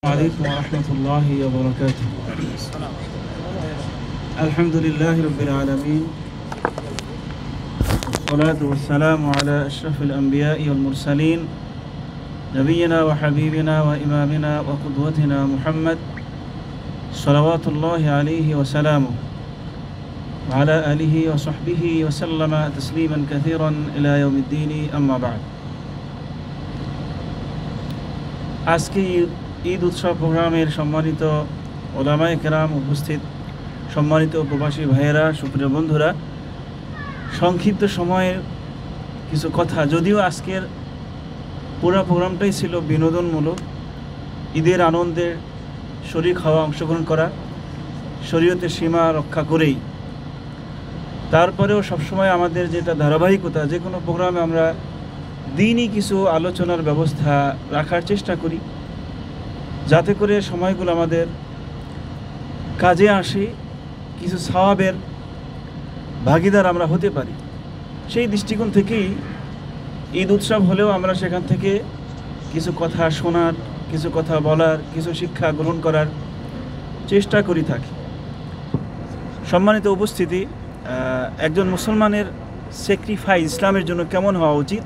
عليكم ورحمة الله وبركاته. الحمد لله رب العالمين، والصلاة والسلام على أشرف الأنبياء والمرسلين نبينا وحبيبنا وإمامنا وقدوتنا محمد صلوات الله عليه وسلامه وعلى آله وصحبه وسلم تسليما كثيرا إلى يوم الدين. أما بعد. আজকে ঈদ উৎসব প্রোগ্রামের সম্মানিত ওলামায়ে কেরাম উপস্থিত, সম্মানিত প্রবাসী ভাইয়েরা, সুপ্রিয় বন্ধুরা, সংক্ষিপ্ত সময়ের কিছু কথা, যদিও আজকের পুরো প্রোগ্রামটাই ছিল বিনোদনমূলক, ঈদের আনন্দের শরীক হওয়া, অংশগ্রহণ করা, শরীয়তের সীমা রক্ষা করেই। তারপরেও সবসময় আমাদের যেটা ধারাবাহিকতা, যে কোনো প্রোগ্রামে আমরা দিনই কিছু আলোচনার ব্যবস্থা রাখার চেষ্টা করি, যাতে করে সময়গুলো আমাদের কাজে আসে, কিছু সওয়াবের ভাগীদার আমরা হতে পারি। সেই দৃষ্টিকোণ থেকেই ঈদ উৎসব হলেও আমরা সেখান থেকে কিছু কথা শোনার, কিছু কথা বলার, কিছু শিক্ষা গ্রহণ করার চেষ্টা করি থাকি। সম্মানিত উপস্থিতি, একজন মুসলমানের স্যাক্রিফাইস ইসলামের জন্য কেমন হওয়া উচিত,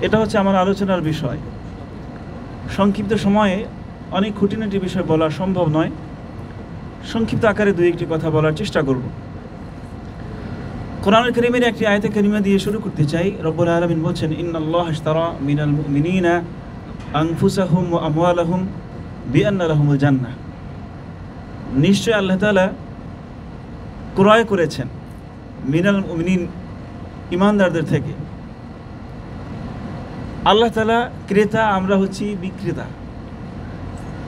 এটা হচ্ছে আমার আলোচনার বিষয়। সংক্ষিপ্ত সময়ে অনেক খুঁটিনাটি বিষয় বলা সম্ভব নয়, সংক্ষিপ্ত আকারে দুই একটি কথা বলার চেষ্টা করব। কোরআনুল কারীমের একটি আয়াতে কারিমা দিয়ে শুরু করতে চাই। রব্বুল আলামিন বলছেন, ইন্নাল্লাহা ইশতারা মিনাল মুমিনিনা আনফুসাহুম ওয়া আমওয়ালাহুম বিআন্না লাহুমুল জান্নাহ। নিশ্চয় আল্লাহ তাআলা ক্রয় করেছেন মিনাল মুমিনিন, ইমানদারদের থেকে। আল্লাহ তাআলা ক্রেতা, আমরা হচ্ছি বিক্রেতা।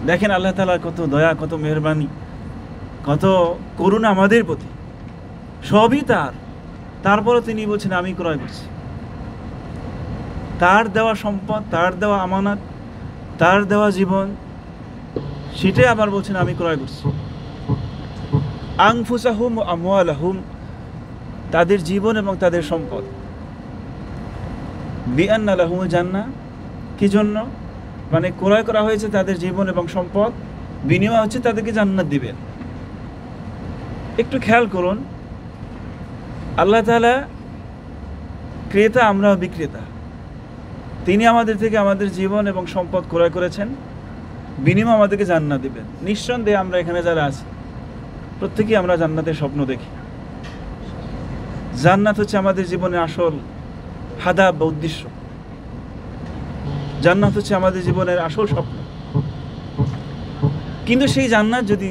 দেখেন আল্লাহ তাআলার কত দয়া, কত মেহেরবানি, কত করুণা আমাদের প্রতি, সবই তার। তারপরও তিনি বলছেন আমি ক্রয় করছি। তার দেওয়া সম্পদ, তার দেওয়া আমানত, তার দেওয়া জীবন, সেটাই আবার বলছেন আমি ক্রয় করছি। আনফুসাহুম ওয়া আমওয়ালাহুম, তাদের জীবন এবং তাদের সম্পদ। বিআন্না লাহুমুল জান্নাহ, কি জন্য? মানে ক্রয় করা হয়েছে তাদের জীবন এবং সম্পদ, বিনিময় হচ্ছে তাদেরকে জান্নাত দিবেন। একটু খেয়াল করুন, আল্লাহ তাআলা ক্রেতা, আমরা বিক্রেতা। তিনি আমাদের থেকে আমাদের জীবন এবং সম্পদ ক্রয় করেছেন, বিনিময় আমাদেরকে জান্নাত দিবেন। নিঃসন্দেহে আমরা এখানে যারা আছি প্রত্যেকেই আমরা জান্নাতের স্বপ্ন দেখি। জান্নাত হচ্ছে আমাদের জীবনের আসল হাদাব বা উদ্দেশ্য। জান্নাত হচ্ছে আমাদের জীবনের আসল স্বপ্ন। কিন্তু সেই জান্নাত যদি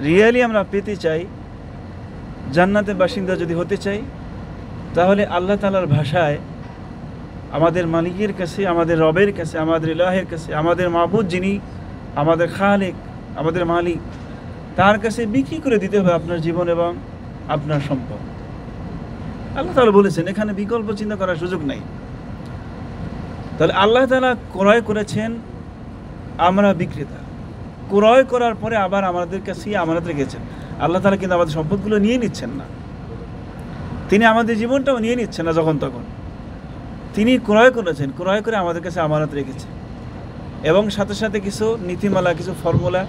রিয়েলি আমরা পেতে চাই, জান্নাতের বাসিন্দা যদি হতে চাই, তাহলে আল্লাহ তাআলার ভাষায় আমাদের মালিকের কাছে, আমাদের রবের কাছে, আমাদের ইলাহের কাছে, আমাদের মাবুদ যিনি আমাদের খালেক, আমাদের মালিক, তার কাছে বিক্রি করে দিতে হবে আপনার জীবন এবং আপনার সম্পদ। আল্লাহ তাআলা বলেছেন, এখানে বিকল্প চিন্তা করার সুযোগ নাই। তাহলে আল্লাহ তাআলা ক্রয় করেছেন, আমরা বিক্রেতা। ক্রয় করার পরে আবার আমাদের কাছে আমানত রেখেছেন। আল্লাহ তাআলা কিন্তু আমাদের সম্পদগুলো নিয়ে নিচ্ছেন না, তিনি আমাদের জীবনটাও নিয়ে নিচ্ছেন না যখন তখন। তিনি ক্রয় করেছেন, ক্রয় করে আমাদের কাছে আমানত রেখেছেন, এবং সাথে সাথে কিছু নীতিমালা, কিছু ফর্মুলা,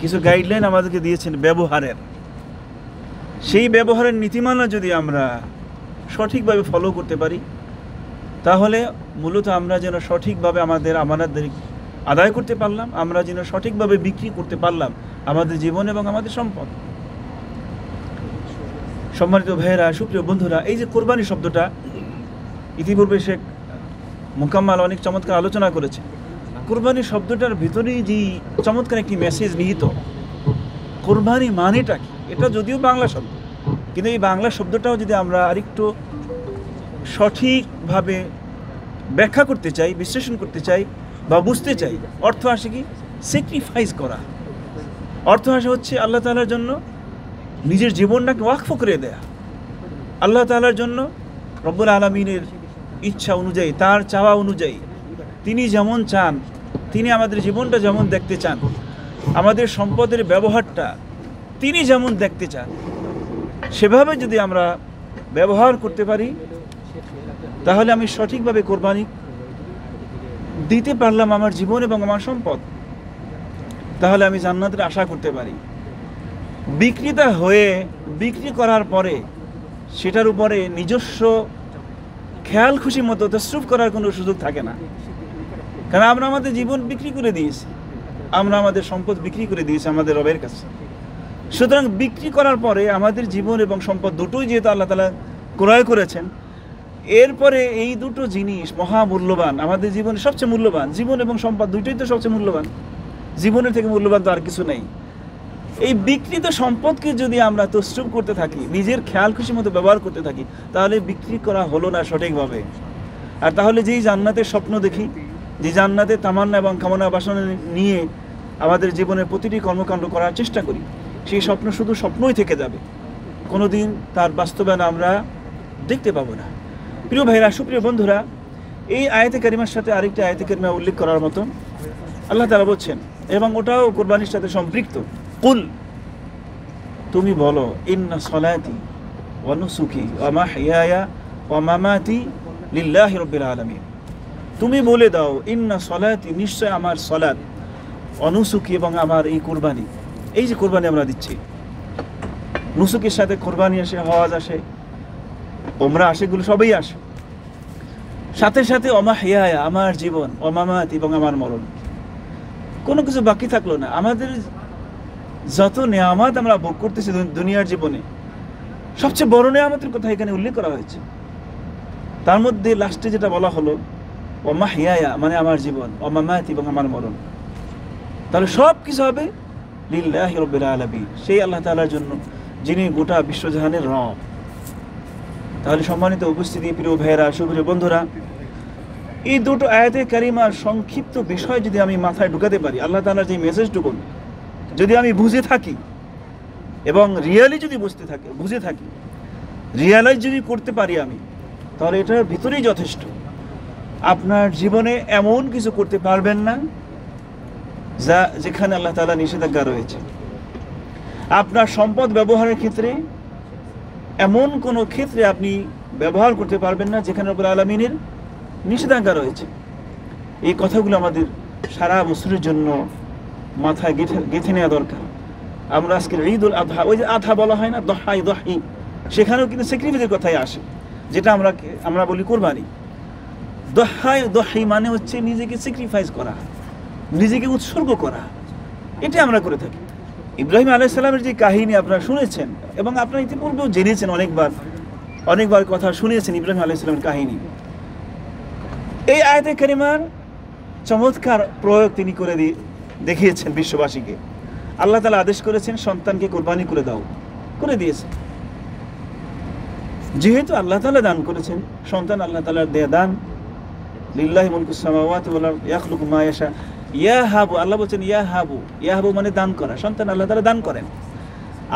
কিছু গাইডলাইন আমাদেরকে দিয়েছেন ব্যবহারের। সেই ব্যবহারের নীতিমালা যদি আমরা সঠিকভাবে ফলো করতে পারি, তাহলে মূলত আমরা যেন সঠিকভাবে আমাদের আমানতদার আদায় করতে পারলাম, আমরা যেন সঠিকভাবে বিক্রি করতে পারলাম আমাদের জীবন এবং আমাদের সম্পদ। সম্মানিত ভাইয়েরা, সুপ্রিয় বন্ধুরা, এই যে কোরবানি শব্দটা, ইতিপূর্বে শেখ মুকাম্মাল অনেক চমৎকার আলোচনা করেছে। কোরবানি শব্দটার ভিতরেই যে চমৎকার একটি মেসেজ নিহিত। কোরবানি মানেটা কি? এটা যদিও বাংলা শব্দ, কিন্তু এই বাংলা শব্দটাও যদি আমরা আরেকটু সঠিকভাবে ব্যাখ্যা করতে চাই, বিশ্লেষণ করতে চাই বা বুঝতে চাই, অর্থ আসে কি? স্যাক্রিফাইস করা। অর্থ আসে হচ্ছে আল্লাহ তাআলার জন্য নিজের জীবনটাকে ওয়াকফ করে দেয়া। আল্লাহ তাআলার জন্য রব্বুল আলামিনের ইচ্ছা অনুযায়ী, তার চাওয়া অনুযায়ী, তিনি যেমন চান, তিনি আমাদের জীবনটা যেমন দেখতে চান, আমাদের সম্পদের ব্যবহারটা তিনি যেমন দেখতে চান, সেভাবে যদি আমরা ব্যবহার করতে পারি, তাহলে আমি সঠিকভাবে কোরবানি দিতে পারলাম আমার জীবন এবং আমার সম্পদ, তাহলে আমি জান্নাতের আশা করতে পারি। বিক্রেতা হয়ে বিক্রি করার পরে সেটার উপরে নিজস্ব খেয়াল খুশি মতো তসরুফ করার কোনো সুযোগ থাকে না, কারণ আমরা আমাদের জীবন বিক্রি করে দিয়েছি, আমরা আমাদের সম্পদ বিক্রি করে দিয়েছি আমাদের রবের কাছে। সুতরাং বিক্রি করার পরে আমাদের জীবন এবং সম্পদ দুটোই যেহেতু আল্লাহ তাআলা ক্রয় করেছেন, এরপরে এই দুটো জিনিস মহামূল্যবান, আমাদের জীবনে সবচেয়ে মূল্যবান। জীবন এবং সম্পদ দুটোই তো সবচেয়ে মূল্যবান, জীবনের থেকে মূল্যবান তো আর কিছু নেই। এই বিক্রিত সম্পদকে যদি আমরা তসরুফ করতে থাকি, নিজের খেয়াল খুশি মতো ব্যবহার করতে থাকি, তাহলে বিক্রি করা হলো না সঠিকভাবে। আর তাহলে যেই জান্নাতের স্বপ্ন দেখি, যে জান্নাতের তামান্না এবং কামনা বাসনা নিয়ে আমাদের জীবনের প্রতিটি কর্মকাণ্ড করার চেষ্টা করি, সেই স্বপ্ন শুধু স্বপ্নই থেকে যাবে, কোনোদিন তার বাস্তবায়ন আমরা দেখতে পাবো না। প্রিয় ভাইরা, সুপ্রিয় বন্ধুরা, এই আয়াতে কারিমার সাথে আরেকটি আয়াতে কারিমা উল্লেখ করার মতো আল্লাহ তাআলা বলছেন, এবং ওটাও কোরবানির সাথে সম্পৃক্ত। কুল, তুমি বলো, ইন্না সলাতি ওয়া নুসুকি ওয়া মাহইয়ায়া ওয়া মামাতি লিল্লাহি রাব্বিল আলামিন। তুমি বলে দাও, ইন্না সলাতি, নিশ্চয় আমার সলাত, ওয়া নুসুকি, এবং আমার এই কুরবানি, এই যে কুরবানি আমরা দিচ্ছি, নুসুকের সাথে কুরবানি আসে, হজ আসে, উমরা আসে, এগুলো সবই আসে। সাথে সাথে ওয়া মাহইয়ায়া, আমার জীবন, ওয়া মামাতি, এবং আমার মরণ, কোনো কিছু বাকি থাকলো না। আমাদের যত নেয়ামত আমরা ভোগ করতেছি দুনিয়ার জীবনে, সবচেয়ে বড় নেয়ামতের কথা এখানে উল্লেখ করা হয়েছে। তার মধ্যে লাস্টে যেটা বলা হলো, ওয়া মাহইয়ায়া, মানে আমার জীবন, ওয়া মামাতি, এবং আমার মরণ, তাহলে সব কিছু হবে লিল্লাহি রাব্বিল আলামিন, সেই আল্লাহ তাআলার জন্য, যিনি গোটা বিশ্বজাহানের রব। তাহলে সম্মানিত উপস্থিতি, প্রিয় ভাইয়েরা, সুপ্রিয় বন্ধুরা, এই দুটো আয়াতে কারিমার সংক্ষিপ্ত বিষয় যদি আমি মাথায় ঢুকাতে পারি, আল্লাহ তাআলার যে মেসেজটুকু যদি আমি বুঝে থাকি এবং বুঝে থাকি, রিয়ালাইজ যদি করতে পারি আমি, তাহলে এটার ভিতরেই যথেষ্ট। আপনার জীবনে এমন কিছু করতে পারবেন না যেখানে আল্লাহ তাআলা নিষেধাজ্ঞা রয়েছে। আপনার সম্পদ ব্যবহারের ক্ষেত্রে এমন কোনো ক্ষেত্রে আপনি ব্যবহার করতে পারবেন না যেখানে রব্বুল আলামিনের নিষেধাজ্ঞা রয়েছে। এই কথাগুলো আমাদের সারা বছরের জন্য মাথায় গেঁথে নেওয়া দরকার। আমরা আজকে ঈদুল আযহা, ওই যে আধা বলা হয় না, দহি, সেখানেও কিন্তু স্যাক্রিফাইসের কথাই আসে, যেটা আমরা বলি কোরবানি। দহি মানে হচ্ছে নিজেকে স্যাক্রিফাইস করা, নিজেকে উৎসর্গ করা, এটা আমরা করে থাকি। ইব্রাহিম আলাইহিস সালামের যে কাহিনী আপনারা শুনেছেন, এবং আপনারা ইতিপূর্বেও জেনেছেন, অনেকবার কথা শুনেছেন ইব্রাহিম আলাইহিস সালামের কাহিনী। এই আয়াতে কারিমার চমৎকার প্রয়োগ তিনি করে দেখিয়েছেন বিশ্ববাসীকে। আল্লাহ তাআলা আদেশ করেছেন, সন্তানকে কোরবানি করে দাও, করে দিয়েছেন। যেহেতু আল্লাহ তাআলা দান করেছেন, সন্তান আল্লাহ তাআলার দেয়া দান, লিল্লাহি মুলকুস সামাওয়াতি ওয়াল আরদি ইয়াখলুকু মা ইয়াশা, ইয়াহাবু, আল্লাহ বলেছেন ইয়াহাবু মানে দান করা। সন্তান আল্লাহ তাআলা দান করেন,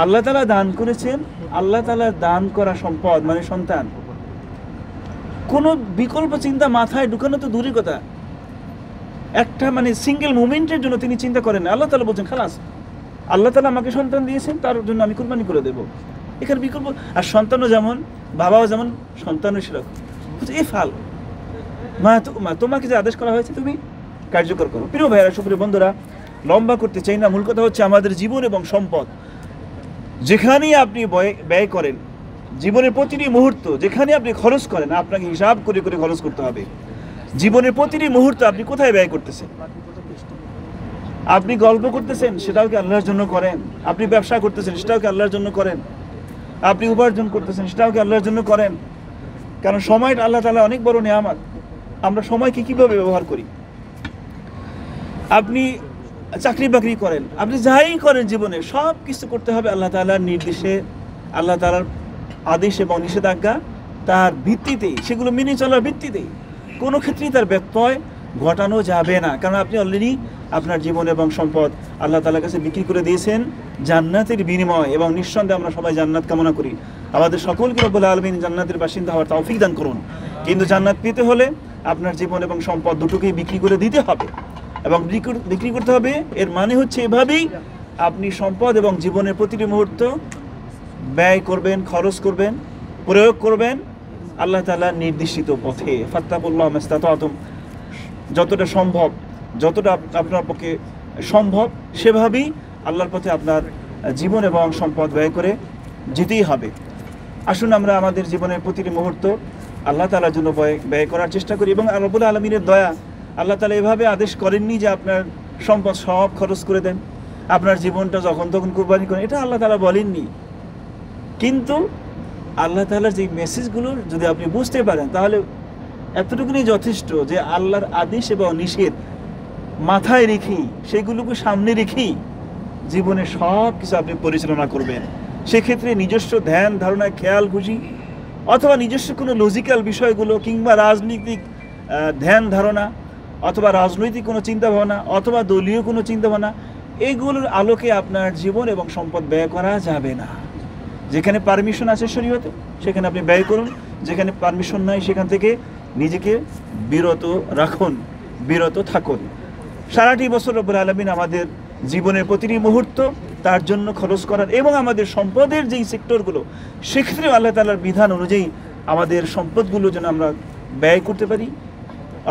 আল্লাহ তাআলা দান করেছেন। আল্লাহ তাআলা দান করা সম্পদ মানে সন্তান, কোনো বিকল্প চিন্তা মাথায় ঢুকানো তো দূরের কথা, একটা মানে সিঙ্গেল মোমেন্টের জন্য তিনি চিন্তা করেন। আল্লাহ তাআলা বলছেন, খালাস, আল্লাহ তাআলা আমাকে সন্তান দিয়েছেন, তার জন্য আমি কুরবানি করে দেব। এখানে বিকল্প, আর সন্তানও যেমন, বাবাও যেমন, সন্তানও সেরকম। এ ফাল তোমাকে যে আদেশ করা হয়েছে তুমি কার্যকর করো। প্রিয় ভাইয়েরা, সুপ্রিয় বন্ধুরা, লম্বা করতে চাই না, মূল কথা হচ্ছে আমাদের জীবন এবং সম্পদ যেখানেই আপনি ব্যয় করেন, জীবনের প্রতিটি মুহূর্ত যেখানে আপনি খরচ করেন, আপনাকে হিসাব করে করে খরচ করতে হবে। জীবনের প্রতিটি মুহূর্ত আপনি কোথায় ব্যয় করতেছেন? আপনি গল্প করতেছেন, সেটাও কি আল্লাহর জন্য করেন? আপনি ব্যবসা করতেছেন, সেটাও কি আল্লাহর জন্য করেন? আপনি উপার্জন করতেছেন, সেটাও কি আল্লাহর জন্য করেন? কারণ সময়টা আল্লাহ তাআলা অনেক বড় নেয়ামত, আমরা সময়কে কিভাবে ব্যবহার করি। আপনি চাকরি বাকরি করেন, আপনি যাই করেন জীবনে, সব কিছু করতে হবে আল্লাহ তাআলার নির্দেশে, আল্লাহ তাআলার আদেশ এবং নিষেধাজ্ঞা তার ভিত্তিতেই, সেগুলো মেনে চলার ভিত্তিতেই। কোনো ক্ষেত্রেই তার ব্যত্যয় ঘটানো যাবে না, কারণ আপনি অলরেডি আপনার জীবন এবং সম্পদ আল্লাহ তাআলার কাছে বিক্রি করে দিয়েছেন জান্নাতের বিনিময়। এবং নিঃসন্দেহে আমরা সবাই জান্নাত কামনা করি, আমাদের সকলকে রব্বুল আলামিন জান্নাতের বাসিন্দা হওয়ার তৌফিক দান করুন। কিন্তু জান্নাত পেতে হলে আপনার জীবন এবং সম্পদ দুটোকেই বিক্রি করে দিতে হবে, এবং বিক্রি করতে হবে। এর মানে হচ্ছে এভাবেই আপনি সম্পদ এবং জীবনের প্রতিটি মুহূর্ত ব্যয় করবেন, খরচ করবেন, প্রয়োগ করবেন আল্লাহ তাআলার নির্দেশিত পথে। ফাত্তাকুল্লাহ মাস্তাতাতুম, যতটা সম্ভব, যতটা আপনার পক্ষে সম্ভব সেভাবেই আল্লাহর পথে আপনার জীবন এবং সম্পদ ব্যয় করে যেতেই হবে। আসুন আমরা আমাদের জীবনের প্রতিটি মুহূর্ত আল্লাহ তাআলার জন্য ব্যয় করার চেষ্টা করি। এবং রব্বুল আলামিনের দয়া, আল্লাহ তাআলা এভাবে আদেশ করেননি যে আপনার সম্পদ সব খরচ করে দেন, আপনার জীবনটা যখন তখন কুরবানি করেন, এটা আল্লাহ তাআলা বলেননি। কিন্তু আল্লাহ তাআলার যে মেসেজগুলো যদি আপনি বুঝতে পারেন, তাহলে এতটুকুনি যথেষ্ট যে আল্লাহর আদেশ এবং নিষেধ মাথায় রেখেই, সেগুলোকে সামনে রেখেই জীবনে সব কিছু আপনি পরিচালনা করবেন। সেক্ষেত্রে নিজস্ব ধ্যান ধারণা, খেয়াল খুশি অথবা নিজস্ব কোনো লজিক্যাল বিষয়গুলো কিংবা রাজনৈতিক ধ্যান ধারণা অথবা রাজনৈতিক কোনো চিন্তাভাবনা অথবা দলীয় কোনো চিন্তাভাবনা, এগুলোর আলোকে আপনার জীবন এবং সম্পদ ব্যয় করা যাবে না। যেখানে পারমিশন আছে শরীয়তে সেখানে আপনি ব্যয় করুন, যেখানে পারমিশন নাই সেখান থেকে নিজেকে বিরত রাখুন, বিরত থাকুন। সারাটি বছর রব্বুল আলামিন আমাদের জীবনের প্রতিটি মুহূর্ত তার জন্য খরচ করার এবং আমাদের সম্পদের যেই সেক্টরগুলো, সেক্ষেত্রে আল্লাহ তাআলার বিধান অনুযায়ী আমাদের সম্পদগুলো যেন আমরা ব্যয় করতে পারি,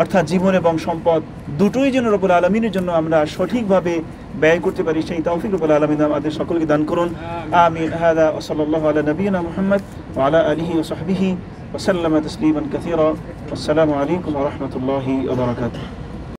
অর্থাৎ জীবন এবং সম্পদ দুটোই যেন রব্বুল আলামিনের জন্য আমরা সঠিকভাবে ব্যয় করতে পারি, সেই তৌফিক রব্বুল আলামিন আমাদের সকলকে দান করুন। আমিন। হাদা ওয়া সাল্লাল্লাহু আলা নবিয়িনা মুহাম্মদ ওয়া আলা আলিহি ওয়া সাহবিহি ওয়া সাল্লামা তাসলিমান কাসীরা। আসসালামু আলাইকুম ওয়া রাহমাতুল্লাহি ওয়া বারাকাতুহু।